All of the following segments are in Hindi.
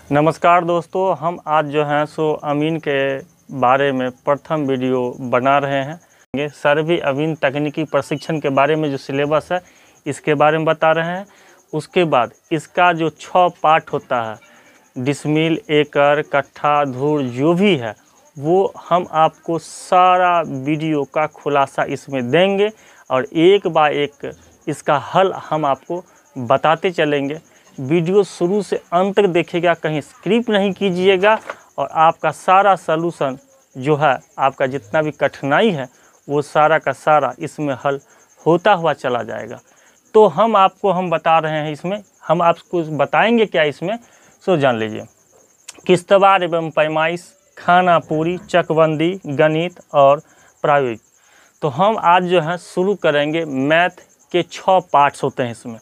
नमस्कार दोस्तों, हम आज जो हैं सो अमीन के बारे में प्रथम वीडियो बना रहे हैं। ये सर्वे अमीन तकनीकी प्रशिक्षण के बारे में जो सिलेबस है इसके बारे में बता रहे हैं। उसके बाद इसका जो 6 पार्ट होता है, डिसमिल, एकड़, कट्ठा, धूर जो भी है वो हम आपको सारा वीडियो का खुलासा इसमें देंगे और एक बाय एक इसका हल हम आपको बताते चलेंगे। वीडियो शुरू से अंत तक देखिएगा, कहीं स्किप नहीं कीजिएगा और आपका सारा सलूशन जो है, आपका जितना भी कठिनाई है वो सारा का सारा इसमें हल होता हुआ चला जाएगा। तो हम बता रहे हैं, इसमें हम आपको बताएंगे क्या इसमें, सो जान लीजिए। किश्तवाड़ एवं पैमाइश, खाना पूरी, चकबंदी, गणित और प्रायोगिक। तो हम आज जो है शुरू करेंगे। मैथ के 6 पार्ट्स होते हैं इसमें।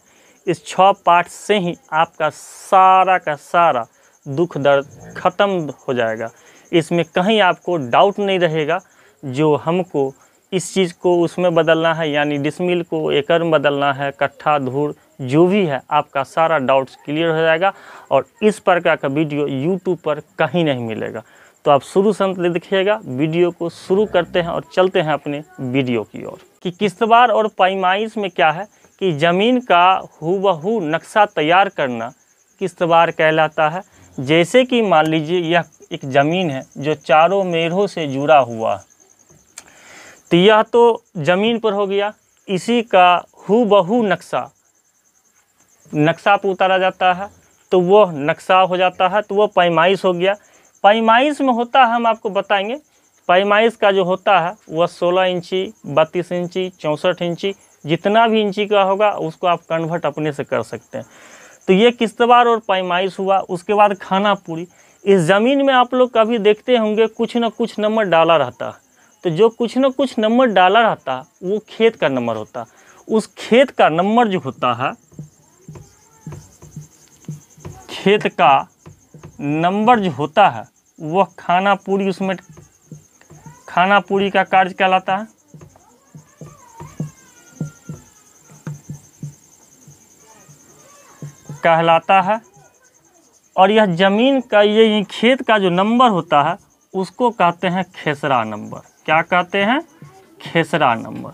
इस 6 पार्ट से ही आपका सारा का सारा दुख दर्द ख़त्म हो जाएगा। इसमें कहीं आपको डाउट नहीं रहेगा। जो हमको इस चीज़ को उसमें बदलना है, यानी डिसमिल को एकड़ में बदलना है, कट्ठा, धूर जो भी है, आपका सारा डाउट्स क्लियर हो जाएगा। और इस प्रकार का वीडियो यूट्यूब पर कहीं नहीं मिलेगा। तो आप शुरू से अंत तक देखिएगा। वीडियो को शुरू करते हैं और चलते हैं अपने वीडियो की ओर। कि किश्तवाड़ और पैमाइश में क्या है कि ज़मीन का हूबहू नक्शा तैयार करना किश्तवाड़ कहलाता है। जैसे कि मान लीजिए यह एक ज़मीन है जो चारों मेढ़ों से जुड़ा हुआ है, तो यह तो ज़मीन पर हो गया। इसी का हूबहू नक्शा पर उतारा जाता है तो वो नक्शा हो जाता है, तो वो पैमाइश हो गया। पैमाइश में होता है, हम आपको बताएंगे। पैमाइश का जो होता है वह 16 इंची, 32 इंची, 64 इंची, जितना भी इंची का होगा उसको आप कन्वर्ट अपने से कर सकते हैं। तो ये किश्तवाड़ और पैमाइश हुआ। उसके बाद खाना पूरी। इस ज़मीन में आप लोग कभी देखते होंगे कुछ ना कुछ नंबर डाला रहता है। तो जो कुछ ना कुछ नंबर डाला रहता है वो खेत का नंबर होता है। उस खेत का नंबर जो होता है, खेत का नंबर जो होता है वह खाना पूरी, उसमें खाना पूरी का कार्य कहलाता है। और यह ज़मीन का ये खेत का जो नंबर होता है उसको कहते हैं खेसरा नंबर। क्या कहते हैं? खेसरा नंबर।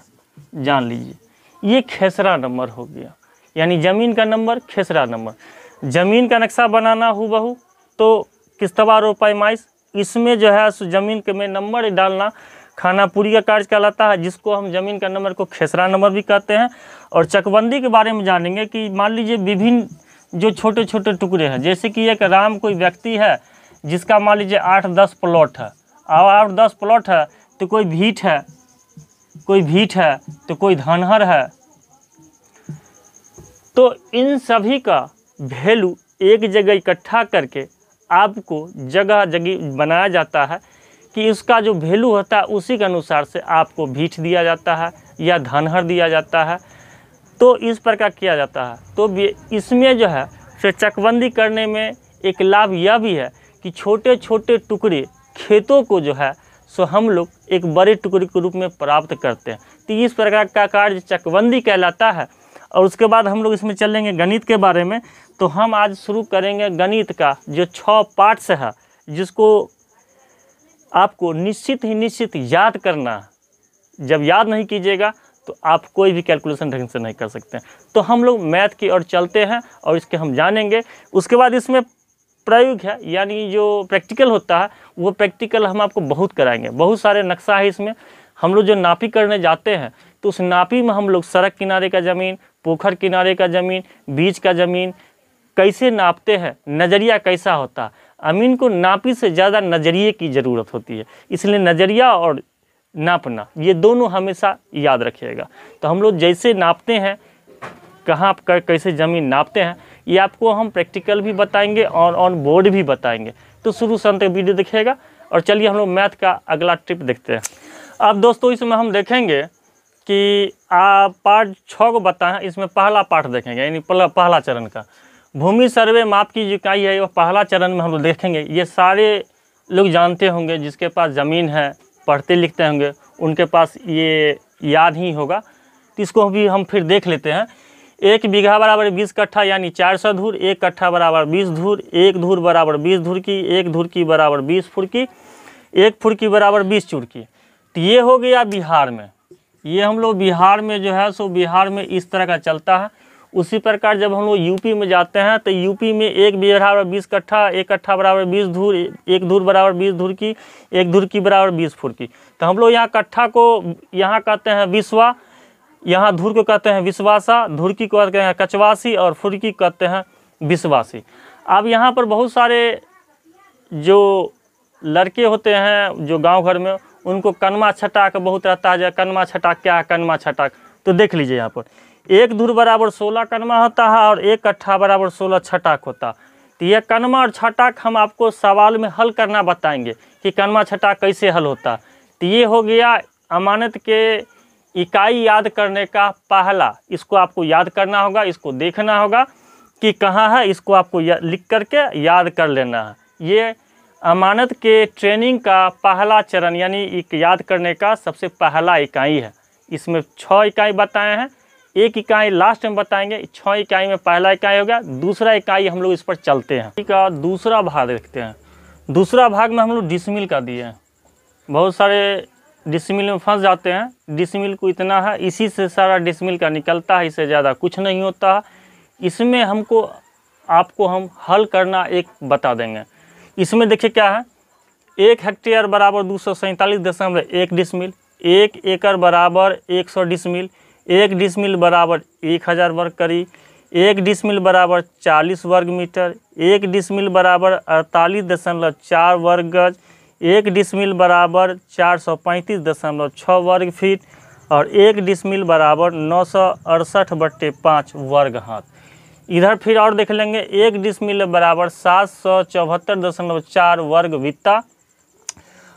जान लीजिए, ये खेसरा नंबर हो गया, यानी ज़मीन का नंबर, खेसरा नंबर। ज़मीन का नक्शा बनाना हूबहू, तो किश्तवाड़ और पैमाइश, इसमें जो है ज़मीन के में नंबर डालना खाना पूरी का कार्य कहलाता है, जिसको हम ज़मीन का नंबर को खेसरा नंबर भी कहते हैं। और चकबंदी के बारे में जानेंगे कि मान लीजिए विभिन्न जो छोटे छोटे टुकड़े हैं, जैसे कि एक राम कोई व्यक्ति है जिसका मान लीजिए 8-10 प्लॉट है, और 8-10 प्लॉट है तो कोई भीट है, तो कोई धनहर है। तो इन सभी का वैल्यू एक जगह इकट्ठा करके आपको जगह जगह बनाया जाता है कि उसका जो वैल्यू होता है उसी के अनुसार से आपको भीट दिया जाता है या धनहर दिया जाता है। तो इस प्रकार किया जाता है। तो इसमें जो है फिर चकबंदी करने में एक लाभ यह भी है कि छोटे छोटे टुकड़े खेतों को जो है सो हम लोग एक बड़े टुकड़े के रूप में प्राप्त करते हैं। तो इस प्रकार का कार्य चकबंदी कहलाता है। और उसके बाद हम लोग इसमें चलेंगे गणित के बारे में। तो हम आज शुरू करेंगे गणित का जो 6 पार्ट्स है, जिसको आपको निश्चित याद करना है। जब याद नहीं कीजिएगा तो आप कोई भी कैलकुलेशन ढंग से नहीं कर सकते हैं। तो हम लोग मैथ की ओर चलते हैं और इसके हम जानेंगे। उसके बाद इसमें प्रयोग है, यानी जो प्रैक्टिकल होता है वो प्रैक्टिकल हम आपको बहुत कराएंगे। बहुत सारे नक्शा है इसमें। हम लोग जो नापी करने जाते हैं तो उस नापी में हम लोग सड़क किनारे का ज़मीन, पोखर किनारे का ज़मीन, बीच का ज़मीन कैसे नापते हैं, नज़रिया कैसा होता है। अमीन को नापी से ज़्यादा नज़रिए की ज़रूरत होती है, इसलिए नज़रिया और नापना ये दोनों हमेशा याद रखिएगा। तो हम लोग जैसे नापते हैं, कहाँ पर कैसे ज़मीन नापते हैं, ये आपको हम प्रैक्टिकल भी बताएंगे और ऑन बोर्ड भी बताएंगे। तो शुरू से अंत तक वीडियो देखिएगा। और चलिए हम लोग मैथ का अगला टिप देखते हैं। अब दोस्तों इसमें हम देखेंगे कि पार्ट 6 को बताएं। इसमें पहला पार्ट देखेंगे, यानी पहला चरण का भूमि सर्वे माप की इकाई है, वह पहला चरण में हम लोग देखेंगे। ये सारे लोग जानते होंगे, जिसके पास ज़मीन है, पढ़ते लिखते होंगे, उनके पास ये याद ही होगा। तो इसको भी हम फिर देख लेते हैं। 1 बीघा बराबर 20 कट्ठा यानी 400 धूर, 1 कट्ठा बराबर 20 धूर, 1 धूर बराबर 20 धूर की, 1 धूर की बराबर 20 फुड़की, 1 फुड़की बराबर 20 चुड़की। तो ये हो गया बिहार में। ये हम लोग बिहार में जो है सो बिहार में इस तरह का चलता है। उसी प्रकार जब हम लोग यूपी में जाते हैं तो यूपी में 1 बीघा बराबर 20 कट्ठा, 1 कट्ठा बराबर 20 धूर, 1 धूर बराबर 20 धूर की, 1 धूर की बराबर 20 फुड़की। तो हम लोग यहाँ कट्ठा को यहाँ कहते हैं विस्वा, यहाँ धूर को कहते हैं विश्वासा, धुरकी को कहते हैं कचवासी और फुड़की कहते हैं विश्वासी। अब यहाँ पर बहुत सारे जो लड़के होते हैं जो गांव घर में, उनको कनमा छटाक बहुत रहता है। कनमा छटाक क्या है? कनमा छटाक तो देख लीजिए यहाँ पर 1 धूर बराबर 16 कनमा होता है और 1 कट्ठा बराबर 16 छटाक होता। तो ये कनमा और छटाक हम आपको सवाल में हल करना बताएंगे कि कनमा छटाक कैसे हल होता। तो ये हो गया अमानत के इकाई याद करने का पहला। इसको आपको याद करना होगा, इसको देखना होगा कि कहाँ है, इसको आपको लिख करके याद कर लेना है। ये अमानत के ट्रेनिंग का पहला चरण यानी एक याद करने का सबसे पहला इकाई है। इसमें 6 इकाई बताए हैं, 1 इकाई लास्ट में बताएंगे। 6 इकाई में पहला इकाई होगा, दूसरा इकाई हम लोग इस पर चलते हैं। इसका दूसरा भाग देखते हैं। दूसरा भाग में हम लोग डिसमिल का दिए हैं। बहुत सारे डिसमिल में फंस जाते हैं। डिसमिल को इतना है, इसी से सारा डिसमिल का निकलता है, इससे ज़्यादा कुछ नहीं होता है। इसमें आपको हम हल करना एक बता देंगे। इसमें देखिए क्या है, 1 हेक्टेयर बराबर 247.1 डिसमिल, 1 एकड़ बराबर 100 डिसमिल, 1 डिसमिल बराबर 1000 वर्ग करी, 1 डिसमिल बराबर 40 वर्ग मीटर, 1 डिसमिल बराबर 48.4 वर्ग गज, 1 डिसमिल बराबर 435.6 वर्ग फीट और 1 डिसमिल बराबर 968/5 वर्ग हाथ। इधर फिर और देख लेंगे, 1 डिसमिल बराबर 774.4 वर्ग वित्ता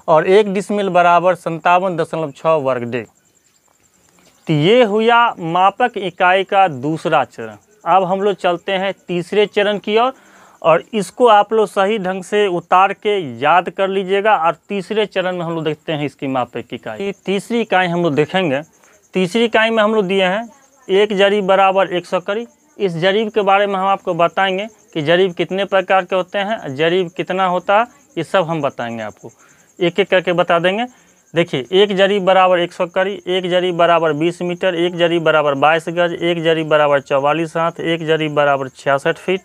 और 1 डिसमिल बराबर 57.6 वर्ग डे। तो ये हुआ मापक इकाई का दूसरा चरण। अब हम लोग चलते हैं तीसरे चरण की ओर और इसको आप लोग सही ढंग से उतार के याद कर लीजिएगा। और तीसरे चरण में हम लोग देखते हैं इसकी मापक इकाई। तीसरी इकाई हम लोग देखेंगे। तीसरी इकाई में हम लोग दिए हैं 1 जरीब बराबर 100 करी। इस जरीब के बारे में हम आपको बताएंगे कि जरीब कितने प्रकार के होते हैं, जरीब कितना होता है, ये सब हम बताएंगे आपको, एक एक करके बता देंगे। देखिए, 1 जरीब बराबर 100 करी, 1 जरीब बराबर 20 मीटर, 1 जरीब बराबर 22 गज, 1 जरीब बराबर 44 हाथ, 1 जरीब बराबर 66 फीट,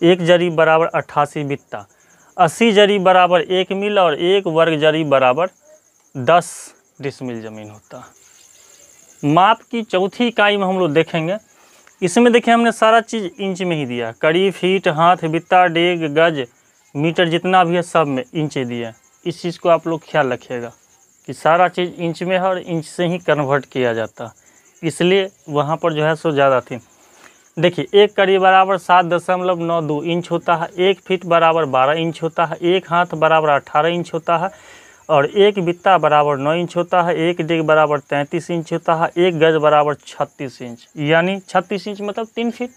1 जरीब बराबर 88 बित्ता, 80 जरीब बराबर 1 मील और 1 वर्ग जरीब बराबर 10 डिसमिल ज़मीन होता है। माप की चौथी इकाई में हम लोग देखेंगे। इसमें देखिए हमने सारा चीज़ इंच में ही दिया, कड़ी, फीट, हाथ, बित्ता, डेग, गज, मीटर जितना भी है सब में इंच दिया। इस चीज़ को आप लोग ख्याल रखिएगा कि सारा चीज़ इंच में है और इंच से ही कन्वर्ट किया जाता, इसलिए वहाँ पर जो है सो ज़्यादा थी। देखिए, 1 कड़ी बराबर 7.92 इंच होता है, 1 फीट बराबर 12 इंच होता है, 1 हाथ बराबर 18 इंच होता है और 1 बित्ता बराबर 9 इंच होता है, 1 डेग बराबर 33 इंच होता है, 1 गज बराबर 36 इंच यानी 36 इंच मतलब 3 फीट।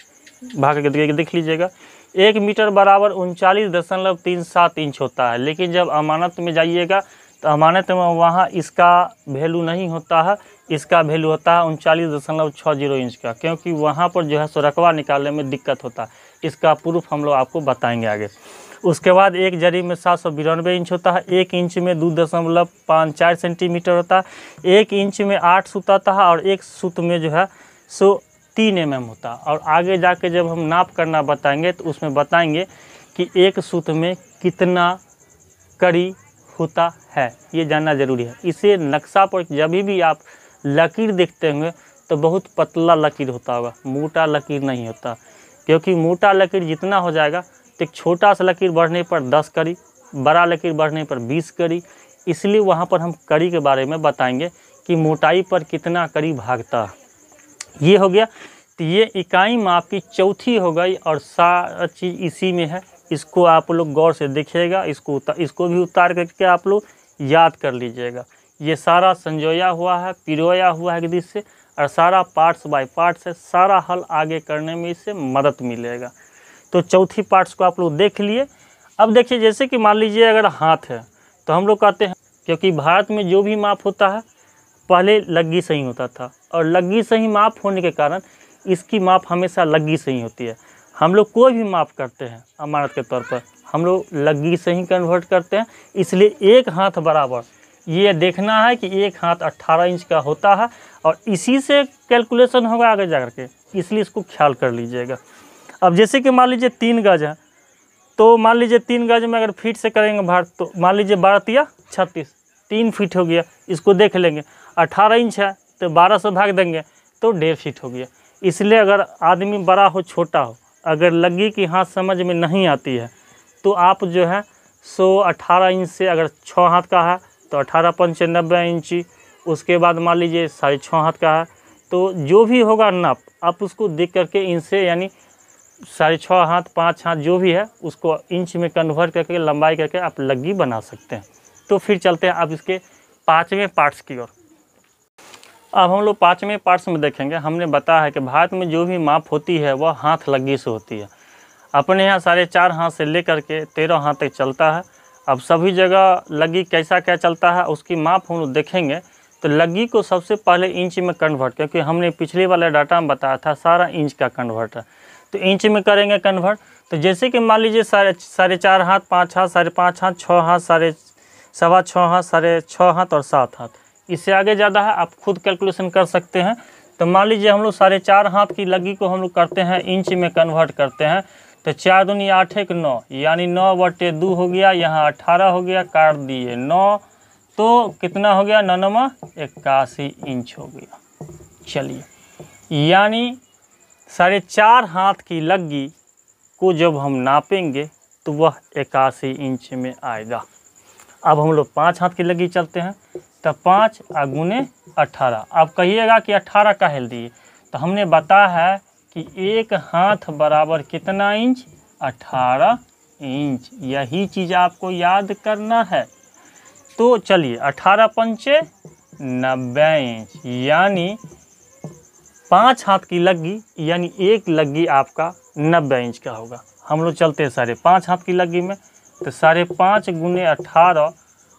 भाग के देख लीजिएगा। 1 मीटर बराबर 39.37 इंच होता है। लेकिन जब अमानत में जाइएगा तो अमानत में वहाँ इसका वैल्यू नहीं होता है, इसका वैल्यू होता है 39.60 इंच का, क्योंकि वहाँ पर जो है सो रकबा निकालने में दिक्कत होता है। इसका प्रूफ हम लोग आपको बताएंगे आगे। उसके बाद 1 जरीब में 792 इंच होता है, 1 इंच में 2.54 सेंटीमीटर होता है, 1 इंच में 8 सूत आता है और 1 सूत में जो है सो 3 mm होता है। और आगे जाके जब हम नाप करना बताएंगे तो उसमें बताएंगे कि 1 सूत में कितना कड़ी होता है, ये जानना जरूरी है। इसे नक्शा पर जब भी आप लकीर देखते होंगे तो बहुत पतला लकीर होता होगा, मोटा लकीर नहीं होता, क्योंकि मोटा लकीर जितना हो जाएगा तो एक छोटा सा लकीर बढ़ने पर 10 कड़ी, बड़ा लकीर बढ़ने पर 20 कड़ी, इसलिए वहाँ पर हम कड़ी के बारे में बताएंगे कि मोटाई पर कितना कड़ी भागता है। ये हो गया। तो ये इकाई माप की चौथी हो गई और सारा चीज़ इसी में है। इसको आप लोग गौर से देखिएगा, इसको भी उतार करके आप लोग याद कर लीजिएगा। ये सारा संजोया हुआ है, पिरोया हुआ है एक से, और सारा पार्ट्स बाय पार्ट्स है। सारा हल आगे करने में इससे मदद मिलेगा। तो चौथी पार्ट्स को आप लोग देख लिए। अब देखिए, जैसे कि मान लीजिए अगर हाथ है तो हम लोग कहते हैं, क्योंकि भारत में जो भी माप होता है पहले लग्गी सही होता था, और लग्गी सही माप होने के कारण इसकी माप हमेशा लग्गी से ही होती है। हम लोग कोई भी माप करते हैं अमानत के तौर पर हम लोग लग्गी से ही कन्वर्ट करते हैं। इसलिए एक हाथ बराबर ये देखना है कि एक हाथ 18 इंच का होता है और इसी से कैलकुलेशन होगा आगे जा कर के, इसलिए इसको ख्याल कर लीजिएगा। अब जैसे कि मान लीजिए 3 गज है, तो मान लीजिए 3 गज में अगर फीट से करेंगे भाग, तो मान लीजिए 12 तिया 36, 3 फीट हो गया। इसको देख लेंगे, 18 इंच है तो 12 से भाग देंगे तो 1.5 फीट हो गया। इसलिए अगर आदमी बड़ा हो छोटा हो, अगर लग्गी की हाथ समझ में नहीं आती है तो आप जो है 18 इंच से, अगर 6 हाथ का है तो 18 पंचे 90 इंची, उसके बाद मान लीजिए 6.5 हाथ का है तो जो भी होगा नाप आप उसको देख करके इनसे, यानी 6.5 हाथ 5 हाथ जो भी है उसको इंच में कन्वर्ट करके लंबाई करके आप लग्गी बना सकते हैं। तो फिर चलते हैं अब इसके 5वें पार्ट्स की ओर। अब हम लोग 5वें पार्ट्स में देखेंगे। हमने बताया है कि भारत में जो भी माप होती है वह हाथ लग्गी से होती है। अपने यहाँ 4.5 हाथ से लेकर के 13 हाथ तक चलता है। अब सभी जगह लग्गी कैसा क्या चलता है उसकी माप हम लोग देखेंगे। तो लग्गी को सबसे पहले इंच में कन्वर्ट, क्योंकि हमने पिछले वाले डाटा में बताया था सारा इंच का कन्वर्ट है, तो इंच में करेंगे कन्वर्ट। तो जैसे कि मान लीजिए 4.5 हाथ 5 हाथ 5.5 हाथ 6 हाथ 6.25 हाथ 6.5 हाथ और 7 हाथ, इससे आगे ज़्यादा है आप खुद कैलकुलेशन कर सकते हैं। तो मान लीजिए हम लोग 4.5 हाथ की लग्गी को हम लोग करते हैं इंच में कन्वर्ट करते हैं। तो 4 दूनी 8 1 9, यानी 9/2 हो गया, यहाँ 18 हो गया, काट दिए 9, तो कितना हो गया 9 81 इंच हो गया। चलिए, यानी 4.5 हाथ की लग्गी को जब हम नापेंगे तो वह 81 इंच में आएगा। अब हम लोग 5 हाथ की लग्गी चलते हैं। तो 5 गुने 18, अब कहिएगा कि 18 का हेल दिए, तो हमने बताया है कि एक हाथ बराबर कितना इंच, 18 इंच। यही चीज़ आपको याद करना है। तो चलिए 18 पंचे 90 इंच, यानी 5 हाथ की लग्गी, यानी एक लग्गी आपका 90 इंच का होगा। हम लोग चलते हैं 5.5 हाथ की लग्गी में। तो 5.5 गुने 18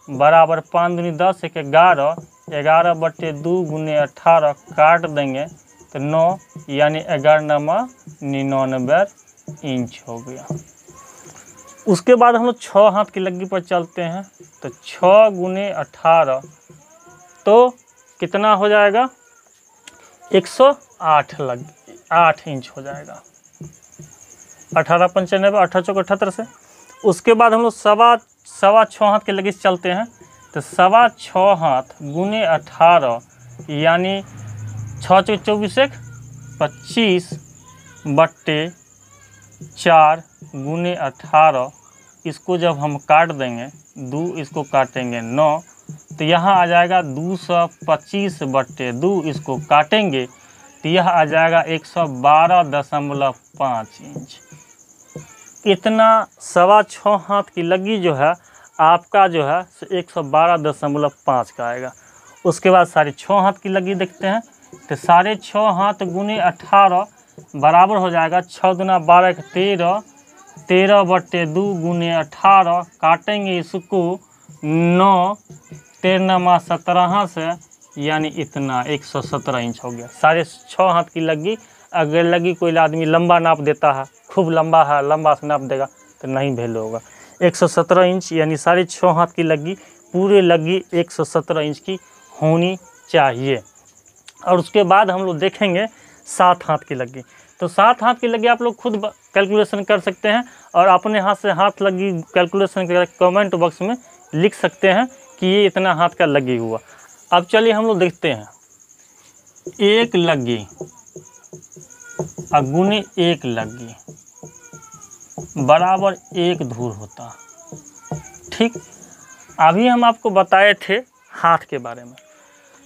बराबर 5 दूनी 10 1 11, 11/2 गुने 18 काट देंगे तो 9, यानी 11 99 इंच हो गया। उसके बाद हम लोग 6 हाथ की लग्गी पर चलते हैं। तो 6 गुने 18 तो कितना हो जाएगा, 108 इंच हो जाएगा। 18 पंचे 90, 18 चौक 78 से। उसके बाद हम लोग 6.25 हाथ के लग्गी से चलते हैं। तो 6.25 हाथ गुने 18, यानी 6 चौक 24 1 25/4 गुने 18, इसको जब हम काट देंगे 2, इसको काटेंगे 9, तो यहाँ आ जाएगा 225/2, इसको काटेंगे तो यह आ जाएगा 112.5 इंच। इतना 6.25 हाथ की लग्गी जो है आपका जो है 112.5 का आएगा। उसके बाद 6.5 हाथ की लग्गी देखते हैं। तो 6.5 हाथ गुने 18 बराबर हो जाएगा 6 दूना 12 13, 13/2 गुने 18, काटेंगे इसको 9, 13 17 से, यानी इतना 117 इंच हो गया। 6.5 हाथ की लग्गी। अगर लग्गी कोई आदमी लंबा नाप देता है, खूब लंबा है, लंबा से नाप देगा तो नहीं वैल्यू होगा। 117 इंच, यानी 6.5 हाथ की लग्गी, पूरे लग्गी 117 इंच की होनी चाहिए। और उसके बाद हम लोग देखेंगे 7 हाथ की लग्गी। तो 7 हाथ की लग्गी आप लोग खुद कैलकुलेशन कर सकते हैं और अपने हाथ से हाथ लग्गी कैलकुलेशन करके कमेंट बॉक्स में लिख सकते हैं कि ये इतना हाथ का लग्गी हुआ। अब चलिए हम लोग देखते हैं, एक लग्गी गुने एक लग्गी बराबर एक धूर होता। ठीक, अभी हम आपको बताए थे हाथ के बारे में।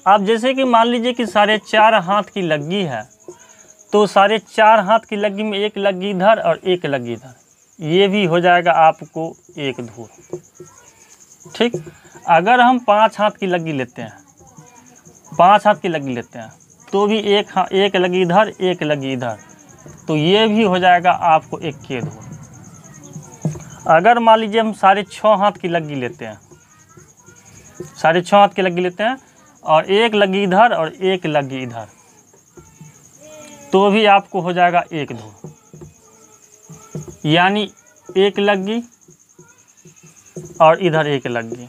अब जैसे कि मान लीजिए कि 4.5 हाथ की लग्गी है, तो 4.5 हाथ की लग्गी में एक लग्गी इधर और एक लग्गी इधर, ये भी हो जाएगा आपको एक धूर। ठीक, अगर हम 5 हाथ की लग्गी लेते हैं, 5 हाथ की लग्गी लेते हैं तो भी एक लग्गी इधर एक लग्गी इधर, तो ये भी हो जाएगा आपको एक के धूर। अगर मान लीजिए हम 6.5 हाथ की लग्गी लेते हैं, 6.5 हाथ की लग्गी लेते हैं और एक लग्गी इधर और एक लग्गी इधर, तो भी आपको हो जाएगा 1 धूर, यानी 1 लग्गी और इधर 1 लग्गी,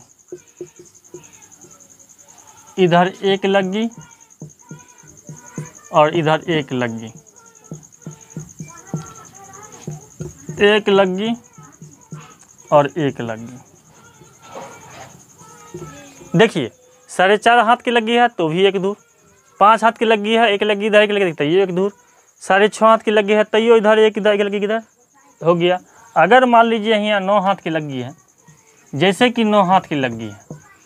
इधर 1 लग्गी और इधर 1 लग्गी, 1 लग्गी और 1 लग्गी। देखिए 4.5 हाथ की लग्गी है तो भी 1 धूर, 5 हाथ की लग्गी है, 1 लग्गी इधर 1 लग्गी तैयो 1 धूर, 6.5 हाथ की लग्गी है तैयो इधर 1 लग्गी इधर हो गया। अगर मान लीजिए यहाँ 9 हाथ की लग्गी है, जैसे कि 9 हाथ की लग्गी है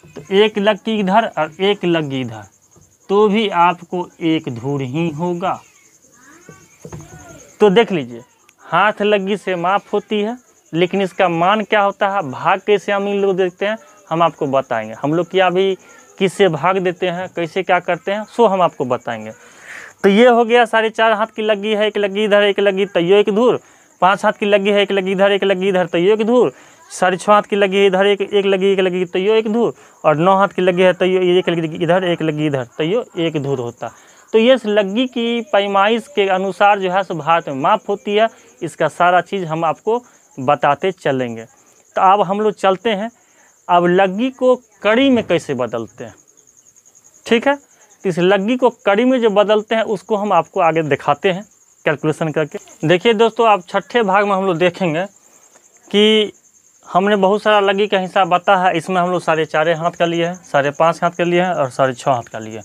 तो 1 लग्गी इधर और 1 लग्गी इधर, तो भी आपको 1 धूर ही होगा। तो देख लीजिए हाथ लग्गी से माप होती है, लेकिन इसका मान क्या होता है, भाग कैसे हम इन लोग देखते हैं हम आपको बताएंगे। हम लोग क्या अभी किससे भाग देते हैं, कैसे क्या करते हैं, सो हम आपको बताएंगे। तो ये हो गया 4.5 हाथ की लग्गी है, 1 लग्गी इधर 1 लग्गी तैयो 1 धूर, 5 हाथ की लग्गी है, 1 लग्गी इधर 1 लग्गी इधर तैयो 1 धूर, 6.5 हाथ की लग्गी है इधर 1 लग्गी तैयो 1 धूर, और 9 हाथ की लग्गी है तैयो 1 लग्गी इधर 1 लग्गी इधर तैयो 1 धूर होता। तो ये लग्गी की पैमाइश के अनुसार जो है सो भारत में माप होती है। इसका सारा चीज़ हम आपको बताते चलेंगे। तो अब हम लोग चलते हैं, अब लग्गी को कड़ी में कैसे बदलते हैं, ठीक है। तो इस लग्गी को कड़ी में जो बदलते हैं उसको हम आपको आगे दिखाते हैं कैलकुलेशन करके। देखिए दोस्तों, आप छठे भाग में हम लोग देखेंगे कि हमने बहुत सारा लग्गी का हिसाब बता है। इसमें हम लोग 4.5 हाथ का लिए हैं, 5.5 हाथ का लिए हैं और 6.5 हाथ का लिए।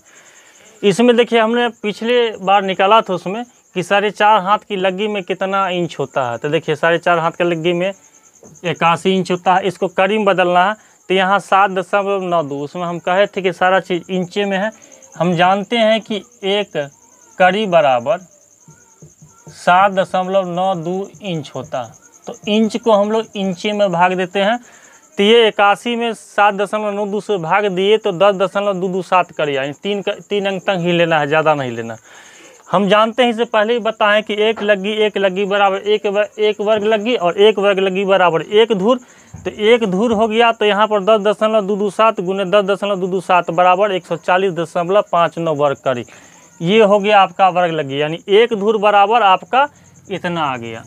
इसमें देखिए हमने पिछले बार निकाला था उसमें कि 4.5 हाथ की लग्गी में कितना इंच होता है। तो देखिए 4.5 हाथ का लग्गी में 81 इंच होता है। इसको कड़ी में बदलना है तो यहाँ 7.92, उसमें हम कहे थे कि सारा चीज़ इंचे में है। हम जानते हैं कि एक कड़ी बराबर 7.92 इंच होता है। तो इंच को हम लोग इंचे में भाग देते हैं। तो ये 81 में 7.92 से भाग दिए तो 10.227 कर, यानी 3 अंक तक ही लेना है, ज़्यादा नहीं लेना। हम जानते हैं, इससे पहले ही बताएं कि एक लग्गी बराबर एक वर्ग लग्गी और 1 वर्ग लग्गी बराबर 1 धूर। तो 1 धूर हो गया तो यहाँ पर 10.227 गुने 10.227 बराबर 140.59 वर्ग करी। ये हो गया आपका वर्ग लग्गी, यानी 1 धूर बराबर आपका इतना आ गया।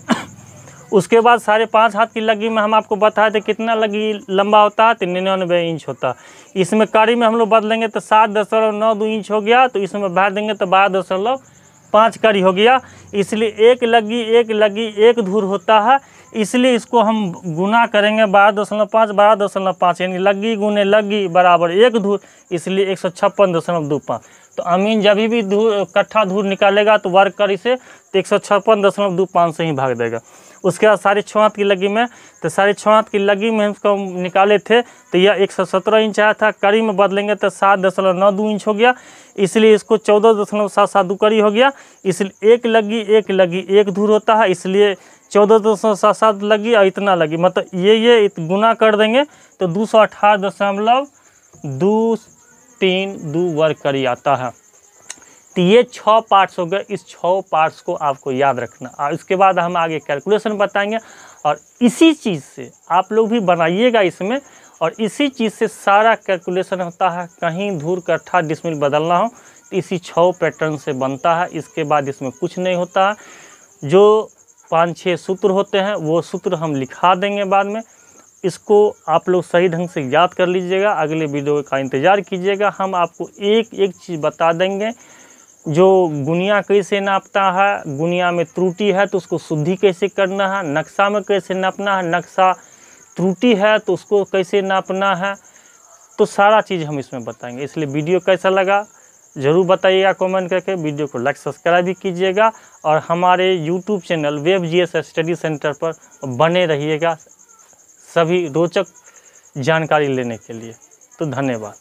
उसके बाद 5.5 हाथ की लग्गी में हम आपको बताए थे कितना लग्गी लंबा होता है, 99 इंच होता है। इसमें कड़ी में हम लोग बदलेंगे तो 7.92 इंच हो गया, तो इसमें भर देंगे तो 12.5 कड़ी हो गया। इसलिए एक लग्गी 1 धूर होता है, इसलिए इसको हम गुना करेंगे 12.5 यानी लग्गी गुने लग्गी बराबर 1 धूर, इसलिए 156.25। तो अमीन जब भी कट्ठा धूर निकालेगा तो वर्ग कड़ी से तो 156.25 से ही भाग देगा। उसके बाद 6.5 हाथ की लग्गी में, तो 6.5 हाथ की लग्गी में हम इसको निकाले थे तो यह 117 इंच आया था। कड़ी में बदलेंगे तो 7.92 इंच हो गया, इसलिए इसको 14.772 कड़ी हो गया। इसलिए एक लग्गी 1 धूर होता है, इसलिए 14.77 लग्गी और इतना लग्गी, मतलब ये गुना कर देंगे तो 218.232 वर्ग कड़ी आता है। तो ये 6 पार्ट्स हो गए। इस 6 पार्ट्स को आपको याद रखना, और इसके बाद हम आगे कैलकुलेशन बताएंगे। और इसी चीज़ से आप लोग भी बनाइएगा इसमें, और इसी चीज़ से सारा कैलकुलेशन होता है। कहीं धूर कट्ठा डिसमिल बदलना हो तो इसी 6 पैटर्न से बनता है। इसके बाद इसमें कुछ नहीं होता है। जो 5-6 सूत्र होते हैं वो सूत्र हम लिखा देंगे बाद में। इसको आप लोग सही ढंग से याद कर लीजिएगा। अगले वीडियो का इंतज़ार कीजिएगा। हम आपको एक एक चीज़ बता देंगे, जो गुनिया कैसे नापता है, गुनिया में त्रुटि है तो उसको शुद्धि कैसे करना है, नक्शा में कैसे नापना है, नक्शा त्रुटि है तो उसको कैसे नापना है, तो सारा चीज़ हम इसमें बताएंगे। इसलिए वीडियो कैसा लगा ज़रूर बताइएगा कमेंट करके। वीडियो को लाइक सब्सक्राइब भी कीजिएगा, और हमारे YouTube channel web GS study centre पर बने रहिएगा सभी रोचक जानकारी लेने के लिए। तो धन्यवाद।